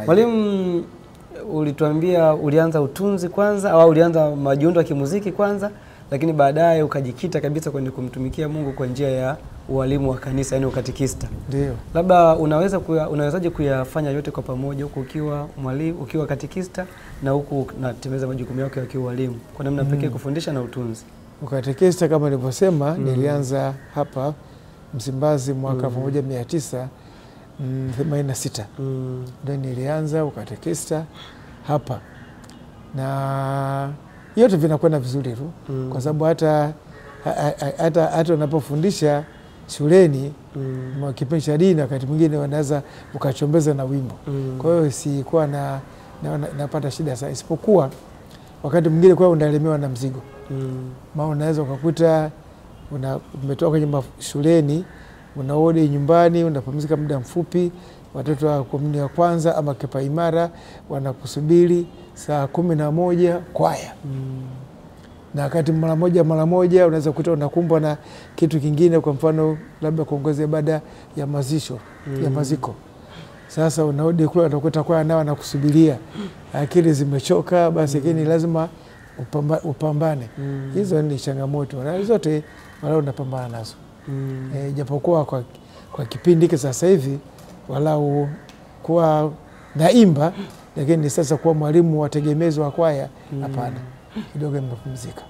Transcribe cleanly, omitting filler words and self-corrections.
Mwalimu, ulituambia ulianza utunzi kwanza au ulianza majiundo ya kimuziki kwanza, lakini baadaye ukajikita kabisa kwenye kumtumikia Mungu kwa njia ya ualimu wa kanisa, yani ukatikista. Ndio. Labda unawezaje kuyafanya yote kwa pamoja, huku ukiwa mwalimu, ukiwa katikista na huku unatimiza majukumu yako ya kiualimu kwa namna pekee, kufundisha na utunzi? Ukatikista kama nilivyosema, nilianza hapa Msimbazi mwaka 1986. Ndio nilianza ukatikista hapa. Na yote vinakwenda vizuri tu. Kwa sababu hata unapofundisha shuleni kipindi cha dini, wakati mwingine wanaweza ukachombeza na wimbo. Kwa hiyo sikuwa napata shida sana, isipokuwa wakati mwingine kwa unalemewa na mzigo. Maana unaweza ukakuta umetoka kwenye shuleni, unarudi nyumbani, unapumzika muda mfupi, watoto wa komunio ya kwanza ama kipaimara wanakusubiri saa 11 kwaya. Na wakati mara moja unaweza kukuta unakumbwa na kitu kingine, kwa mfano labda kuongoza ibada ya mazisho, ya maziko. Sasa unarudi kule utakuta kwaya nao wanakusubiria. Akili zimechoka, basi lakini lazima upambane. Hizo ni changamoto. Na zote wala unapambana nazo. Japokuwa kwa kipindi hiki sasa hivi walau kuwa naimba, lakini sasa kuwa mwalimu wategemezi wa kwaya hapana. Kidogo nimepumzika.